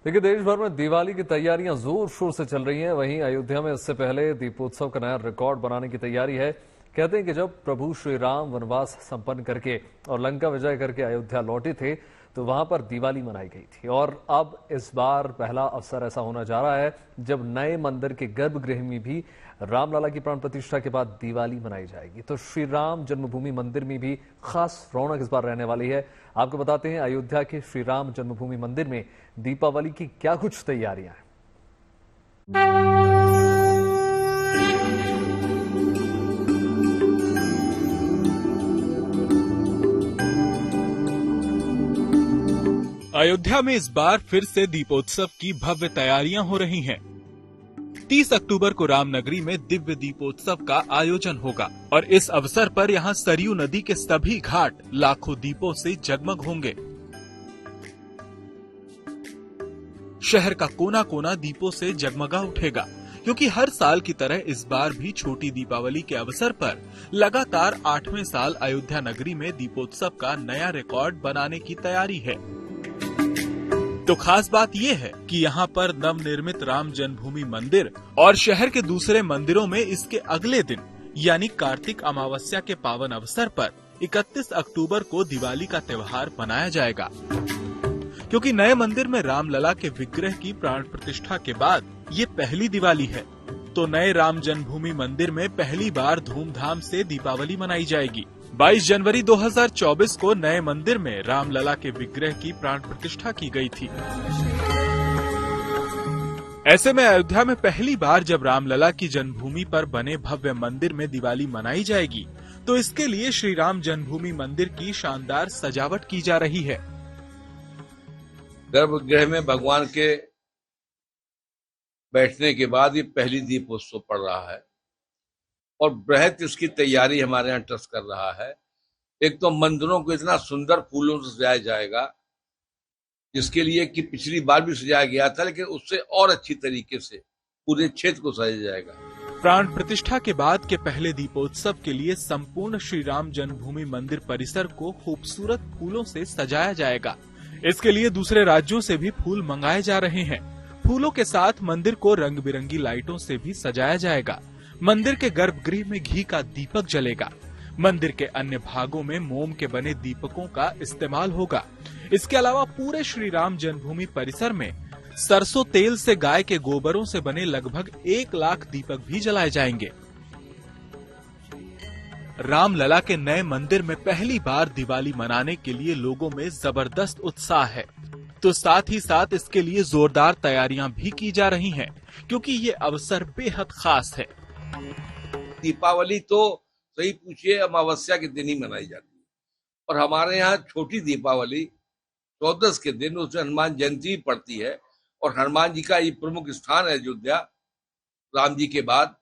देखिए, देश भर में दिवाली की तैयारियां जोर शोर से चल रही हैं। वहीं अयोध्या में इससे पहले दीपोत्सव का नया रिकॉर्ड बनाने की तैयारी है। कहते हैं कि जब प्रभु श्री राम वनवास संपन्न करके और लंका विजय करके अयोध्या लौटे थे तो वहां पर दिवाली मनाई गई थी, और अब इस बार पहला अवसर ऐसा होना जा रहा है जब नए मंदिर के गर्भगृह में भी रामलला की प्राण प्रतिष्ठा के बाद दिवाली मनाई जाएगी। तो श्री राम जन्मभूमि मंदिर में भी खास रौनक इस बार रहने वाली है। आपको बताते हैं अयोध्या के श्री राम जन्मभूमि मंदिर में दीपावली की क्या कुछ तैयारियां हैं। अयोध्या में इस बार फिर से दीपोत्सव की भव्य तैयारियां हो रही हैं। 30 अक्टूबर को रामनगरी में दिव्य दीपोत्सव का आयोजन होगा और इस अवसर पर यहां सरयू नदी के सभी घाट लाखों दीपों से जगमग होंगे। शहर का कोना कोना दीपों से जगमगा उठेगा, क्योंकि हर साल की तरह इस बार भी छोटी दीपावली के अवसर पर लगातार 8वें साल अयोध्या नगरी में दीपोत्सव का नया रिकॉर्ड बनाने की तैयारी है। तो खास बात यह है कि यहाँ पर नवनिर्मित राम जन्मभूमि मंदिर और शहर के दूसरे मंदिरों में इसके अगले दिन यानी कार्तिक अमावस्या के पावन अवसर पर 31 अक्टूबर को दिवाली का त्योहार मनाया जाएगा। क्योंकि नए मंदिर में रामलला के विग्रह की प्राण प्रतिष्ठा के बाद ये पहली दिवाली है, तो नए राम जन्मभूमि मंदिर में पहली बार धूमधाम से दीपावली मनाई जाएगी। 22 जनवरी 2024 को नए मंदिर में रामलला के विग्रह की प्राण प्रतिष्ठा की गई थी। ऐसे में अयोध्या में पहली बार जब रामलला की जन्मभूमि पर बने भव्य मंदिर में दिवाली मनाई जाएगी, तो इसके लिए श्री राम जन्मभूमि मंदिर की शानदार सजावट की जा रही है। गर्भगृह में भगवान के बैठने के बाद ये पहली दीपोत्सव पड़ रहा है और बृहत इसकी तैयारी हमारे यहाँ ट्रस्ट कर रहा है। एक तो मंदिरों को इतना सुंदर फूलों से सजाया जाएगा, जिसके लिए कि पिछली बार भी सजाया गया था, लेकिन उससे और अच्छी तरीके से पूरे क्षेत्र को सजाया जाएगा। प्राण प्रतिष्ठा के बाद के पहले दीपोत्सव के लिए संपूर्ण श्री राम जन्मभूमि मंदिर परिसर को खूबसूरत फूलों से सजाया जाएगा। इसके लिए दूसरे राज्यों से भी फूल मंगाए जा रहे हैं। फूलों के साथ मंदिर को रंग बिरंगी लाइटों से भी सजाया जाएगा। मंदिर के गर्भगृह में घी का दीपक जलेगा। मंदिर के अन्य भागों में मोम के बने दीपकों का इस्तेमाल होगा। इसके अलावा पूरे श्री राम जन्मभूमि परिसर में सरसों तेल से गाय के गोबरों से बने लगभग 1 लाख दीपक भी जलाए जाएंगे। रामलला के नए मंदिर में पहली बार दिवाली मनाने के लिए लोगों में जबरदस्त उत्साह है, तो साथ ही साथ इसके लिए जोरदार तैयारियां भी की जा रही हैं, क्योंकि ये अवसर बेहद खास है। दीपावली तो सही पूछिए अमावस्या के दिन ही मनाई जाती है, और हमारे यहाँ छोटी दीपावली 14 के दिन, उसमें हनुमान जयंती पड़ती है, और हनुमान जी का ये प्रमुख स्थान है अयोध्या राम जी के बाद।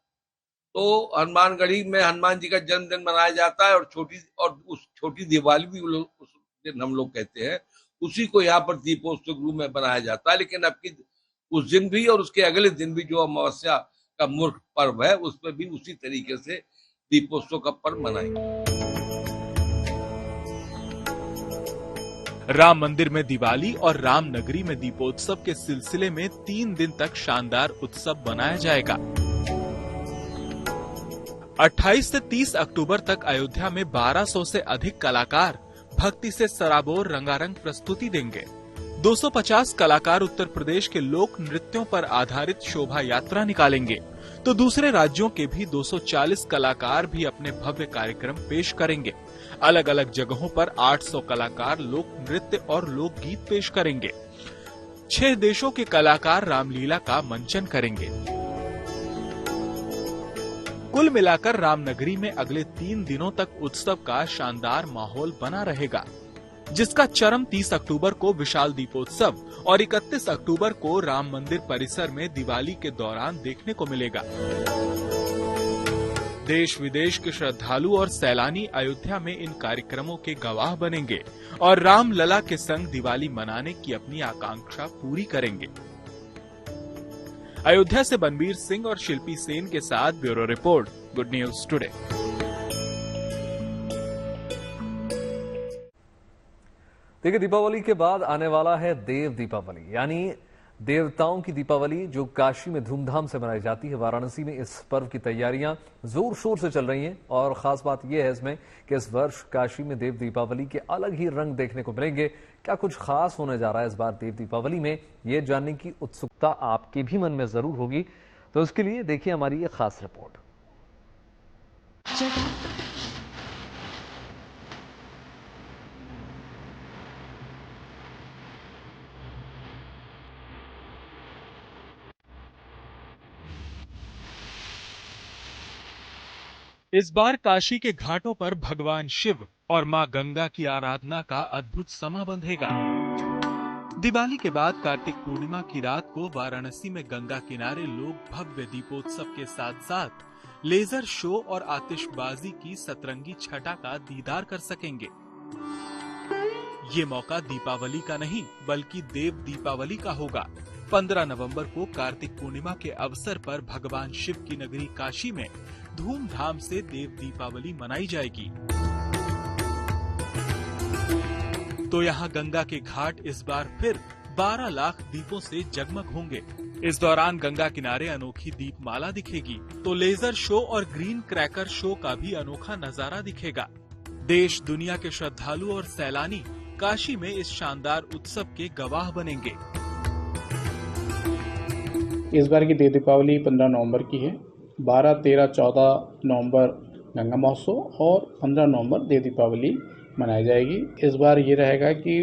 तो हनुमानगढ़ी में हनुमान जी का जन्मदिन मनाया जाता है, और उस छोटी दिवाली भी उस दिन हम लोग कहते हैं, उसी को यहाँ पर दीपोत्सव के रूप में बनाया जाता है। लेकिन अब की उस दिन भी और उसके अगले दिन भी जो अमावस्या का मुख्य पर्व है, उसमें भी उसी तरीके से दीपोत्सव का पर्व मनाएंगे। राम मंदिर में दिवाली और रामनगरी में दीपोत्सव के सिलसिले में 3 दिन तक शानदार उत्सव मनाया जाएगा। 28 से 30 अक्टूबर तक अयोध्या में 1200 से अधिक कलाकार भक्ति से सराबोर रंगारंग प्रस्तुति देंगे। 250 कलाकार उत्तर प्रदेश के लोक नृत्यों पर आधारित शोभा यात्रा निकालेंगे, तो दूसरे राज्यों के भी 240 कलाकार भी अपने भव्य कार्यक्रम पेश करेंगे। अलग अलग जगहों पर 800 कलाकार लोक नृत्य और लोकगीत पेश करेंगे। 6 देशों के कलाकार रामलीला का मंचन करेंगे। कुल मिलाकर रामनगरी में अगले 3 दिनों तक उत्सव का शानदार माहौल बना रहेगा, जिसका चरम 30 अक्टूबर को विशाल दीपोत्सव और 31 अक्टूबर को राम मंदिर परिसर में दिवाली के दौरान देखने को मिलेगा। देश विदेश के श्रद्धालु और सैलानी अयोध्या में इन कार्यक्रमों के गवाह बनेंगे और रामलला के संग दिवाली मनाने की अपनी आकांक्षा पूरी करेंगे। अयोध्या से बनबीर सिंह और शिल्पी सेन के साथ bureau report, good news today. देखिए, दीपावली के बाद आने वाला है देव दीपावली, यानी देवताओं की दीपावली जो काशी में धूमधाम से मनाई जाती है, वाराणसी में इस पर्व की तैयारियां जोर शोर से चल रही हैं। और खास बात यह है इसमें कि इस वर्ष काशी में देव दीपावली के अलग ही रंग देखने को मिलेंगे। क्या कुछ खास होने जा रहा है इस बार देव दीपावली में, ये जानने की उत्सुकता आपके भी मन में जरूर होगी। तो इसके लिए देखिए हमारी ये खास रिपोर्ट। इस बार काशी के घाटों पर भगवान शिव और मां गंगा की आराधना का अद्भुत समा बंधेगा। दिवाली के बाद कार्तिक पूर्णिमा की रात को वाराणसी में गंगा किनारे लोग भव्य दीपोत्सव के साथ साथ लेजर शो और आतिशबाजी की सतरंगी छटा का दीदार कर सकेंगे। ये मौका दीपावली का नहीं बल्कि देव दीपावली का होगा। 15 नवंबर को कार्तिक पूर्णिमा के अवसर पर भगवान शिव की नगरी काशी में धूमधाम से देव दीपावली मनाई जाएगी। तो यहाँ गंगा के घाट इस बार फिर 12 लाख दीपों से जगमग होंगे। इस दौरान गंगा किनारे अनोखी दीपमाला दिखेगी तो लेजर शो और ग्रीन क्रैकर शो का भी अनोखा नजारा दिखेगा। देश दुनिया के श्रद्धालु और सैलानी काशी में इस शानदार उत्सव के गवाह बनेंगे। इस बार की देव दीपावली 15 नवंबर की है। 12, 13, 14 नवंबर गंगा महोत्सव और 15 नवंबर देव दीपावली मनाई जाएगी। इस बार ये रहेगा कि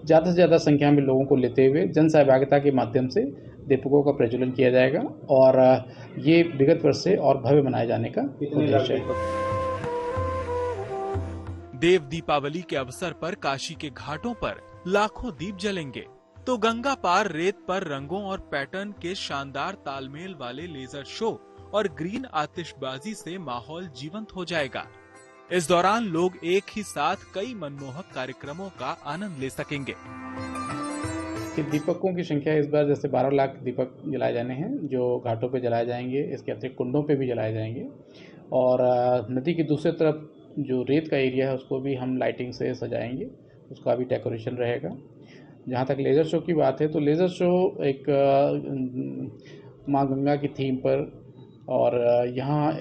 ज़्यादा से ज़्यादा संख्या में लोगों को लेते हुए जन सहभागिता के माध्यम से दीपकों का प्रज्वलन किया जाएगा और ये विगत वर्ष से और भव्य मनाए जाने का उद्देश्य है। देव दीपावली के अवसर पर काशी के घाटों पर लाखों दीप जलेंगे तो गंगा पार रेत पर रंगों और पैटर्न के शानदार तालमेल वाले लेजर शो और ग्रीन आतिशबाजी से माहौल जीवंत हो जाएगा। इस दौरान लोग एक ही साथ कई मनमोहक कार्यक्रमों का आनंद ले सकेंगे। दीपकों की संख्या इस बार जैसे 12 लाख दीपक जलाए जाने हैं जो घाटों पे जलाए जाएंगे। इसके अतिरिक्त कुंडों पे भी जलाए जाएंगे और नदी की दूसरी तरफ जो रेत का एरिया है उसको भी हम लाइटिंग से सजाएंगे, उसका भी डेकोरेशन रहेगा। जहाँ तक लेज़र शो की बात है तो लेज़र शो एक माँ गंगा की थीम पर और यहाँ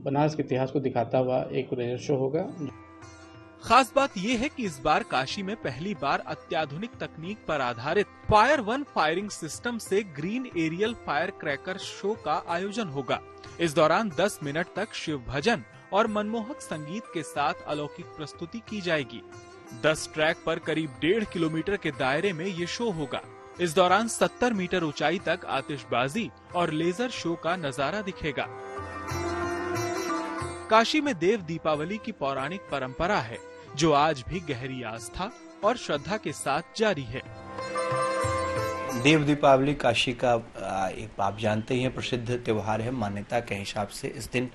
बनारस के इतिहास को दिखाता हुआ एक लेज़र शो होगा। खास बात यह है कि इस बार काशी में पहली बार अत्याधुनिक तकनीक पर आधारित फायर वन फायरिंग सिस्टम से green aerial fire cracker show का आयोजन होगा। इस दौरान 10 मिनट तक शिव भजन और मनमोहक संगीत के साथ अलौकिक प्रस्तुति की जाएगी। 10 ट्रैक पर करीब 1.5 किलोमीटर के दायरे में ये शो होगा। इस दौरान 70 मीटर ऊंचाई तक आतिशबाजी और लेजर शो का नजारा दिखेगा। काशी में देव दीपावली की पौराणिक परंपरा है जो आज भी गहरी आस्था और श्रद्धा के साथ जारी है। देव दीपावली काशी का एक आप जानते ही हैं प्रसिद्ध त्योहार है। मान्यता के हिसाब से इस दिन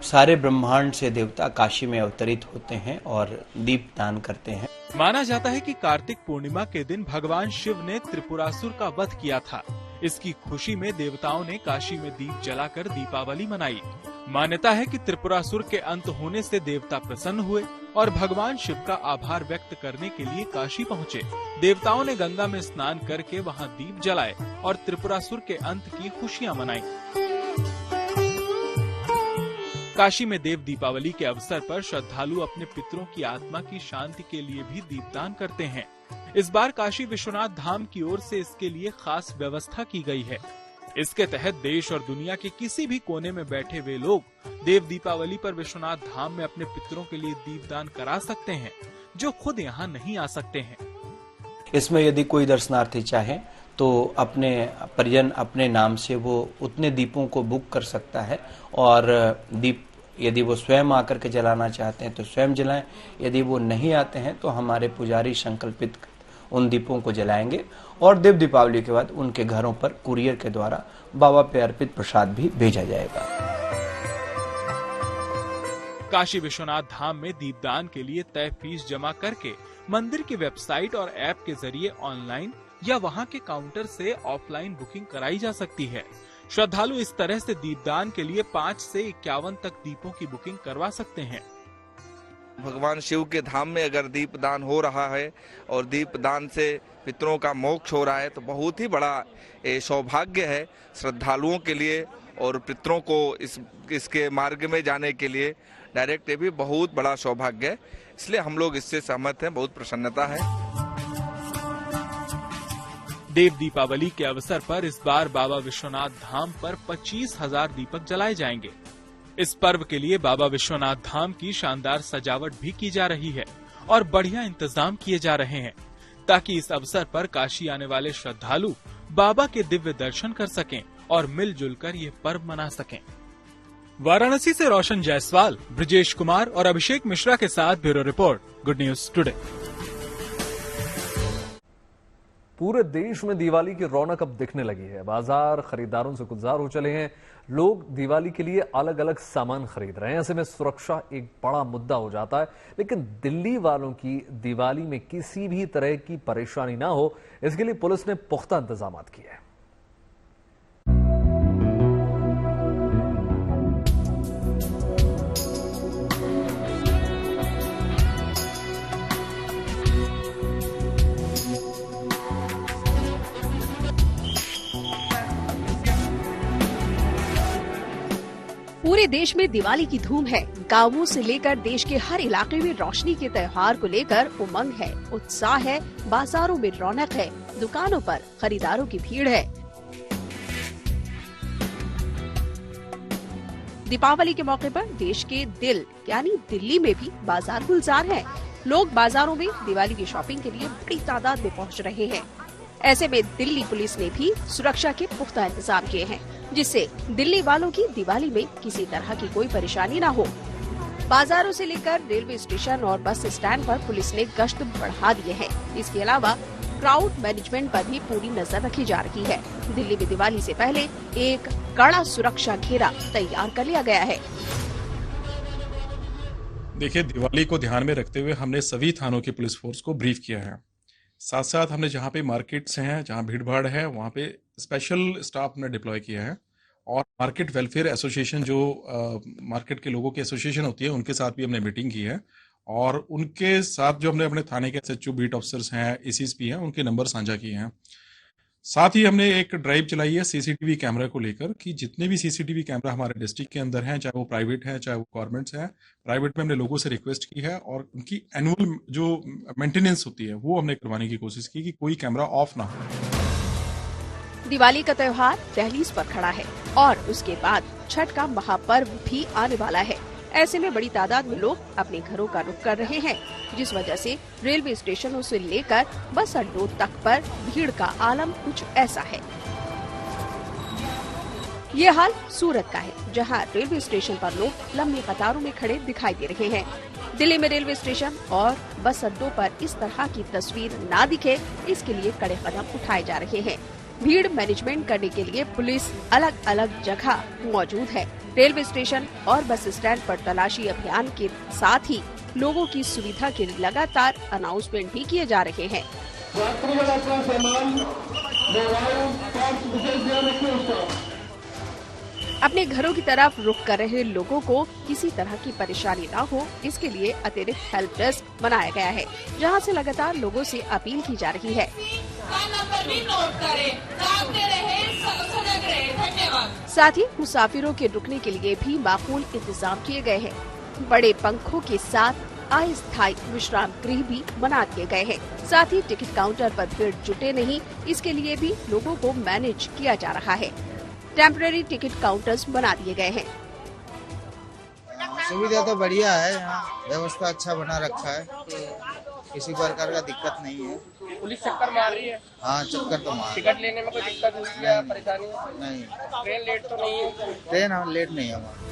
सारे ब्रह्मांड से देवता काशी में अवतरित होते हैं और दीप दान करते हैं। माना जाता है कि कार्तिक पूर्णिमा के दिन भगवान शिव ने त्रिपुरासुर का वध किया था। इसकी खुशी में देवताओं ने काशी में दीप जलाकर दीपावली मनाई। मान्यता है कि त्रिपुरासुर के अंत होने से देवता प्रसन्न हुए और भगवान शिव का आभार व्यक्त करने के लिए काशी पहुँचे। देवताओं ने गंगा में स्नान करके वहां दीप जलाए और त्रिपुरासुर के अंत की खुशियां मनाई। काशी में देव दीपावली के अवसर पर श्रद्धालु अपने पितरों की आत्मा की शांति के लिए भी दीपदान करते हैं। इस बार काशी विश्वनाथ धाम की ओर से इसके लिए खास व्यवस्था की गई है। इसके तहत देश और दुनिया के किसी भी कोने में बैठे वे लोग देव दीपावली पर विश्वनाथ धाम में अपने पितरों के लिए दीपदान करा सकते हैं जो खुद यहाँ नहीं आ सकते हैं। इसमें यदि कोई दर्शनार्थी चाहे तो अपने परिजन अपने नाम से वो उतने दीपों को बुक कर सकता है और दीप यदि वो स्वयं आकर के जलाना चाहते हैं तो स्वयं जलाएं। यदि वो नहीं आते हैं तो हमारे पुजारी संकल्पित उन दीपों को जलाएंगे और देव दीपावली के बाद उनके घरों पर कुरियर के द्वारा बाबा पे अर्पित प्रसाद भी भेजा जाएगा। काशी विश्वनाथ धाम में दीपदान के लिए तय फीस जमा करके मंदिर की वेबसाइट और ऐप के जरिए ऑनलाइन या वहां के काउंटर से ऑफलाइन बुकिंग कराई जा सकती है। श्रद्धालु इस तरह से दीपदान के लिए 5 से 51 तक दीपों की बुकिंग करवा सकते हैं। भगवान शिव के धाम में अगर दीपदान हो रहा है और दीपदान से पितरों का मोक्ष हो रहा है तो बहुत ही बड़ा सौभाग्य है श्रद्धालुओं के लिए और पितरों को इसके मार्ग में जाने के लिए डायरेक्ट ये भी बहुत बड़ा सौभाग्य है। इसलिए हम लोग इससे सहमत हैं, बहुत प्रसन्नता है। देव दीपावली के अवसर पर इस बार बाबा विश्वनाथ धाम पर 25,000 दीपक जलाए जाएंगे। इस पर्व के लिए बाबा विश्वनाथ धाम की शानदार सजावट भी की जा रही है और बढ़िया इंतजाम किए जा रहे हैं ताकि इस अवसर पर काशी आने वाले श्रद्धालु बाबा के दिव्य दर्शन कर सकें और मिलजुल कर ये पर्व मना सकें। वाराणसी से रोशन जायसवाल, ब्रजेश कुमार और अभिषेक मिश्रा के साथ bureau report, good news today. पूरे देश में दिवाली की रौनक अब दिखने लगी है। बाजार खरीदारों से गुलजार हो चले हैं। लोग दिवाली के लिए अलग अलग सामान खरीद रहे हैं। ऐसे में सुरक्षा एक बड़ा मुद्दा हो जाता है। लेकिन दिल्ली वालों की दिवाली में किसी भी तरह की परेशानी ना हो, इसके लिए पुलिस ने पुख्ता इंतजाम किए हैं। पूरे देश में दिवाली की धूम है। गांवों से लेकर देश के हर इलाके में रोशनी के त्योहार को लेकर उमंग है, उत्साह है। बाजारों में रौनक है, दुकानों पर खरीदारों की भीड़ है। दीपावली के मौके पर देश के दिल यानी दिल्ली में भी बाजार गुलजार हैं। लोग बाजारों में दिवाली की शॉपिंग के लिए बड़ी तादाद में पहुंच रहे हैं। ऐसे में दिल्ली पुलिस ने भी सुरक्षा के पुख्ता इंतजाम किए हैं, जिससे दिल्ली वालों की दिवाली में किसी तरह की कोई परेशानी न हो। बाजारों से लेकर रेलवे स्टेशन और बस स्टैंड पर पुलिस ने गश्त बढ़ा दिए हैं। इसके अलावा क्राउड मैनेजमेंट पर भी पूरी नजर रखी जा रही है। दिल्ली में दिवाली से पहले एक कड़ा सुरक्षा घेरा तैयार कर लिया गया है। देखिए, दिवाली को ध्यान में रखते हुए हमने सभी थानों की पुलिस फोर्स को ब्रीफ किया है। साथ साथ हमने जहाँ पे मार्केट्स हैं, जहाँ भीड़ भाड़ है, वहाँ पे स्पेशल स्टाफ हमने डिप्लॉय किया है और मार्केट वेलफेयर एसोसिएशन जो मार्केट के लोगों की एसोसिएशन होती है, उनके साथ भी हमने मीटिंग की है और उनके साथ जो हमने अपने थाने के एसएचओ, बीट ऑफिसर्स हैं, एसीएसपी हैं, उनके नंबर साझा किए हैं। साथ ही हमने एक ड्राइव चलाई है सीसीटीवी कैमरा को लेकर कि जितने भी सीसीटीवी कैमरा हमारे डिस्ट्रिक्ट के अंदर हैं, चाहे वो प्राइवेट है चाहे वो गवर्नमेंट्स है, प्राइवेट में हमने लोगों से रिक्वेस्ट की है और उनकी एनुअल जो मेंटेनेंस होती है वो हमने करवाने की कोशिश की कि कोई कैमरा ऑफ ना हो। दिवाली का त्योहार दहलीज पर खड़ा है और उसके बाद छठ का महापर्व भी आने वाला है। ऐसे में बड़ी तादाद में लोग अपने घरों का रुख कर रहे हैं, जिस वजह से रेलवे स्टेशनों से लेकर बस अड्डों तक पर भीड़ का आलम कुछ ऐसा है। ये हाल सूरत का है, जहां रेलवे स्टेशन पर लोग लंबी कतारों में खड़े दिखाई दे रहे हैं। दिल्ली में रेलवे स्टेशन और बस अड्डों पर इस तरह की तस्वीर ना दिखे, इसके लिए कड़े कदम उठाए जा रहे हैं। भीड़ मैनेजमेंट करने के लिए पुलिस अलग अलग जगह मौजूद है। रेलवे स्टेशन और बस स्टैंड पर तलाशी अभियान के साथ ही लोगों की सुविधा के लिए लगातार अनाउंसमेंट भी किए जा रहे हैं। अपने घरों की तरफ रुख कर रहे लोगों को किसी तरह की परेशानी न हो, इसके लिए अतिरिक्त हेल्प डेस्क बनाया गया है, जहां से लगातार लोगों से अपील की जा रही है। साथ ही मुसाफिरों के रुकने के लिए भी माकूल इंतजाम किए गए हैं। बड़े पंखों के साथ अस्थायी विश्राम गृह भी बना दिए गए हैं। साथ ही टिकट काउंटर पर भीड़ जुटे नहीं, इसके लिए भी लोगों को मैनेज किया जा रहा है। टेम्पररी टिकट काउंटर्स बना दिए गए हैं। सुविधा तो बढ़िया है, यहाँ व्यवस्था अच्छा बना रखा है, किसी प्रकार का दिक्कत नहीं है। पुलिस चक्कर मार रही है? हाँ, चक्कर तो मार। टिकट लेने में कोई दिक्कत हुई है या परेशानी? नहीं। ट्रेन लेट तो नहीं है? ट्रेन लेट नहीं है हमारी।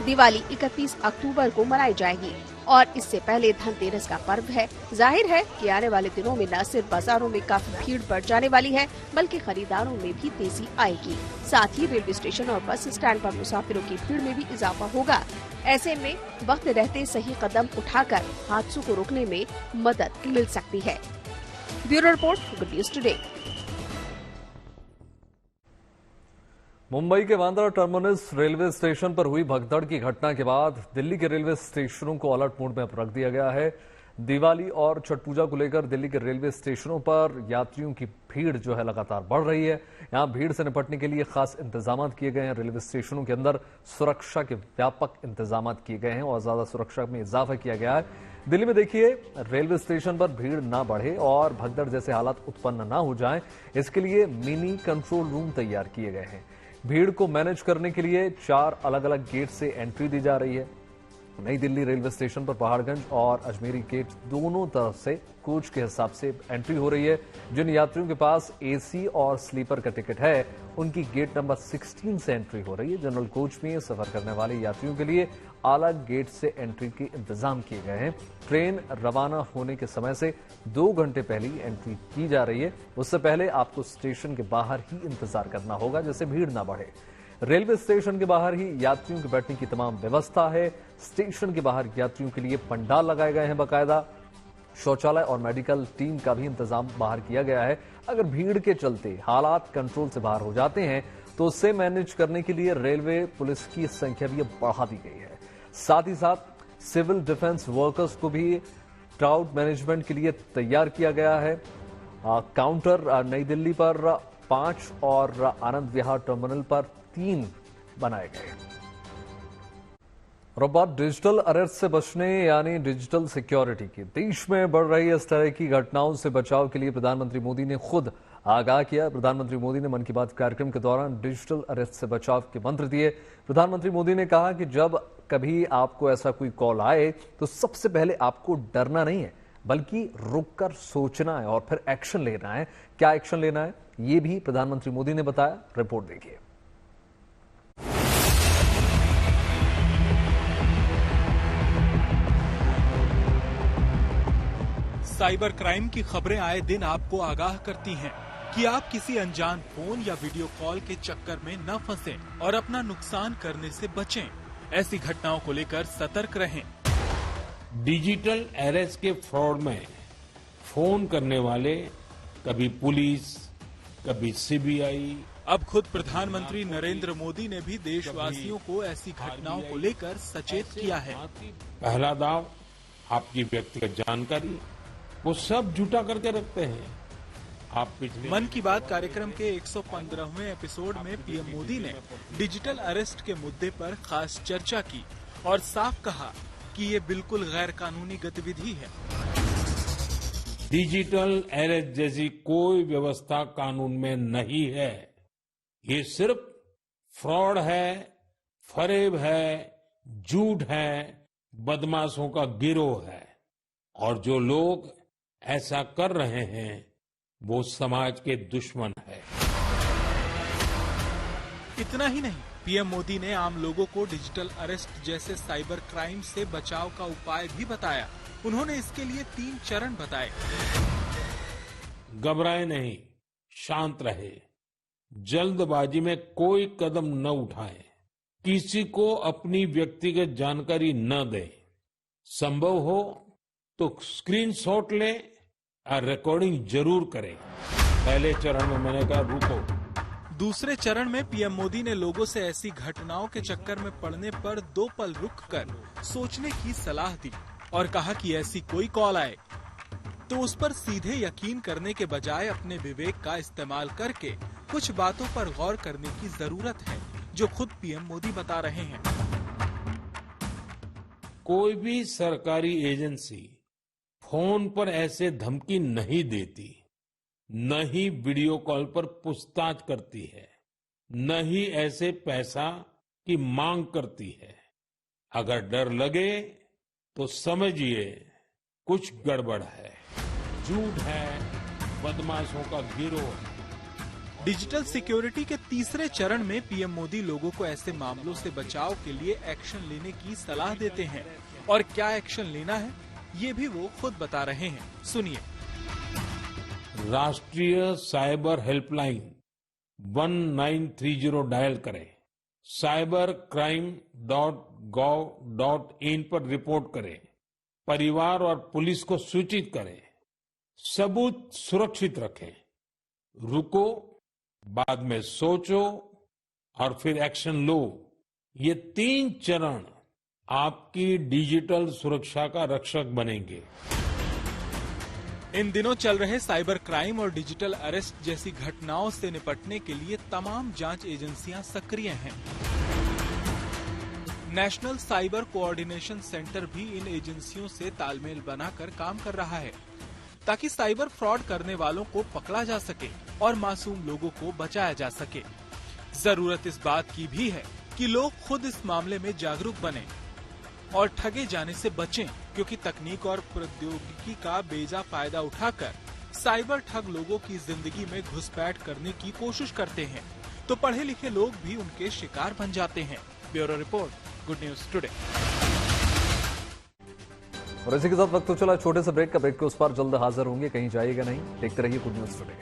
दिवाली 31 अक्टूबर को मनाई जाएगी और इससे पहले धनतेरस का पर्व है। जाहिर है कि आने वाले दिनों में न सिर्फ बाजारों में काफी भीड़ बढ़ जाने वाली है, बल्कि खरीदारों में भी तेजी आएगी। साथ ही रेलवे स्टेशन और बस स्टैंड पर मुसाफिरों की भीड़ में भी इजाफा होगा। ऐसे में वक्त रहते सही कदम उठाकर हादसों को रोकने में मदद मिल सकती है। Bureau report, good news today. Mumbai के बांद्रा टर्मिनस रेलवे स्टेशन पर हुई भगदड़ की घटना के बाद दिल्ली के रेलवे स्टेशनों को अलर्ट मोड में रख दिया गया है। दिवाली और छठ पूजा को लेकर दिल्ली के रेलवे स्टेशनों पर यात्रियों की भीड़ जो है लगातार बढ़ रही है। यहां भीड़ से निपटने के लिए खास इंतजाम किए गए हैं। रेलवे स्टेशनों के अंदर सुरक्षा के व्यापक इंतजाम किए गए हैं और ज्यादा सुरक्षा में इजाफा किया गया है। दिल्ली में देखिए, रेलवे स्टेशन पर भीड़ ना बढ़े और भगदड़ जैसे हालात उत्पन्न ना हो जाएं, इसके लिए मिनी कंट्रोल रूम तैयार किए गए हैं। भीड़ को मैनेज करने के लिए 4 अलग अलग गेट से एंट्री दी जा रही है। नई दिल्ली रेलवे स्टेशन पर पहाड़गंज और अजमेरी गेट दोनों तरफ से कोच के हिसाब से एंट्री हो रही है। जिन यात्रियों के पास एसी और स्लीपर का टिकट है, उनकी गेट नंबर 16 से एंट्री हो रही है। जनरल कोच में सफर करने वाले यात्रियों के लिए अलग गेट से एंट्री के इंतजाम किए गए हैं। ट्रेन रवाना होने के समय से 2 घंटे पहले ही एंट्री की जा रही है। उससे पहले आपको स्टेशन के बाहर ही इंतजार करना होगा, जिससे भीड़ ना बढ़े। रेलवे स्टेशन के बाहर ही यात्रियों के बैठने की तमाम व्यवस्था है। स्टेशन के बाहर यात्रियों के लिए पंडाल लगाए गए हैं। बाकायदा शौचालय और मेडिकल टीम का भी इंतजाम बाहर किया गया है। अगर भीड़ के चलते हालात कंट्रोल से बाहर हो जाते हैं तो उससे मैनेज करने के लिए रेलवे पुलिस की संख्या भी बढ़ा दी गई है। साथ ही साथ सिविल डिफेंस वर्कर्स को भी क्राउड मैनेजमेंट के लिए तैयार किया गया है। काउंटर नई दिल्ली पर 5 और आनंद विहार टर्मिनल पर 3 बनाए गए। और अब बात डिजिटल अरेस्ट से बचने यानी डिजिटल सिक्योरिटी की। देश में बढ़ रही इस तरह की घटनाओं से बचाव के लिए प्रधानमंत्री मोदी ने खुद आगाह किया। प्रधानमंत्री मोदी ने मन की बात कार्यक्रम के दौरान डिजिटल अरेस्ट से बचाव के मंत्र दिए। प्रधानमंत्री मोदी ने कहा कि जब कभी आपको ऐसा कोई कॉल आए तो सबसे पहले आपको डरना नहीं है, बल्कि रुककर सोचना है और फिर एक्शन लेना है। क्या एक्शन लेना है, ये भी प्रधानमंत्री मोदी ने बताया। रिपोर्ट देखिए। साइबर क्राइम की खबरें आए दिन आपको आगाह करती हैं कि आप किसी अनजान फोन या वीडियो कॉल के चक्कर में न फंसें और अपना नुकसान करने से बचें। ऐसी घटनाओं को लेकर सतर्क रहें। डिजिटल अरेस्ट के फ्रॉड में फोन करने वाले कभी पुलिस, कभी सीबीआई। अब खुद प्रधानमंत्री नरेंद्र मोदी ने भी देशवासियों को ऐसी घटनाओं को लेकर सचेत किया है। पहला दाव आपकी व्यक्तिगत जानकारी, वो सब जुटा करके रखते हैं। आप पिछले मन की बात कार्यक्रम के 115वें एपिसोड में पीएम मोदी ने डिजिटल अरेस्ट के मुद्दे पर खास चर्चा की और साफ कहा कि ये बिल्कुल गैर कानूनी गतिविधि है। डिजिटल अरेस्ट जैसी कोई व्यवस्था कानून में नहीं है। ये सिर्फ फ्रॉड है, फरेब है, झूठ है, बदमाशों का गिरोह है। और जो लोग ऐसा कर रहे हैं वो समाज के दुश्मन है। इतना ही नहीं, पीएम मोदी ने आम लोगों को डिजिटल अरेस्ट जैसे साइबर क्राइम से बचाव का उपाय भी बताया। उन्होंने इसके लिए 3 चरण बताए। घबराए नहीं, शांत रहे, जल्दबाजी में कोई कदम न उठाएं, किसी को अपनी व्यक्तिगत जानकारी न दें, संभव हो तो स्क्रीनशॉट लें और रिकॉर्डिंग जरूर करें। पहले चरण में मैंने कहा रुको। दूसरे चरण में पीएम मोदी ने लोगों से ऐसी घटनाओं के चक्कर में पड़ने पर 2 पल रुककर सोचने की सलाह दी और कहा कि ऐसी कोई कॉल आए तो उस पर सीधे यकीन करने के बजाय अपने विवेक का इस्तेमाल करके कुछ बातों पर गौर करने की जरूरत है, जो खुद पीएम मोदी बता रहे हैं। कोई भी सरकारी एजेंसी फोन पर ऐसे धमकी नहीं देती, न ही वीडियो कॉल पर पूछताछ करती है, न ही ऐसे पैसा की मांग करती है। अगर डर लगे तो समझिए कुछ गड़बड़ है, झूठ है, बदमाशों का गिरोह है। डिजिटल सिक्योरिटी के तीसरे चरण में पीएम मोदी लोगों को ऐसे मामलों से बचाव के लिए एक्शन लेने की सलाह देते हैं और क्या एक्शन लेना है ये भी वो खुद बता रहे हैं। सुनिए। राष्ट्रीय साइबर हेल्पलाइन 1930 डायल करें, cybercrime.gov.in पर रिपोर्ट करें, परिवार और पुलिस को सूचित करें, सबूत सुरक्षित रखें, रुको, बाद में सोचो और फिर एक्शन लो, ये 3 चरण आपकी डिजिटल सुरक्षा का रक्षक बनेंगे। इन दिनों चल रहे साइबर क्राइम और डिजिटल अरेस्ट जैसी घटनाओं से निपटने के लिए तमाम जांच एजेंसियां सक्रिय हैं। नेशनल साइबर कोऑर्डिनेशन सेंटर भी इन एजेंसियों से तालमेल बनाकर काम कर रहा है ताकि साइबर फ्रॉड करने वालों को पकड़ा जा सके और मासूम लोगों को बचाया जा सके। जरूरत इस बात की भी है कि लोग खुद इस मामले में जागरूक बने और ठगे जाने से बचें, क्योंकि तकनीक और प्रौद्योगिकी का बेजा फायदा उठाकर साइबर ठग लोगों की जिंदगी में घुसपैठ करने की कोशिश करते हैं, तो पढ़े लिखे लोग भी उनके शिकार बन जाते हैं। Bureau report, good news today. और इसी के साथ वक्त तो चला छोटे से ब्रेक का। ब्रेक के उस पार जल्द हाजिर होंगे, कहीं जाइएगा नहीं, देखते रहिए गुड न्यूज टुडे।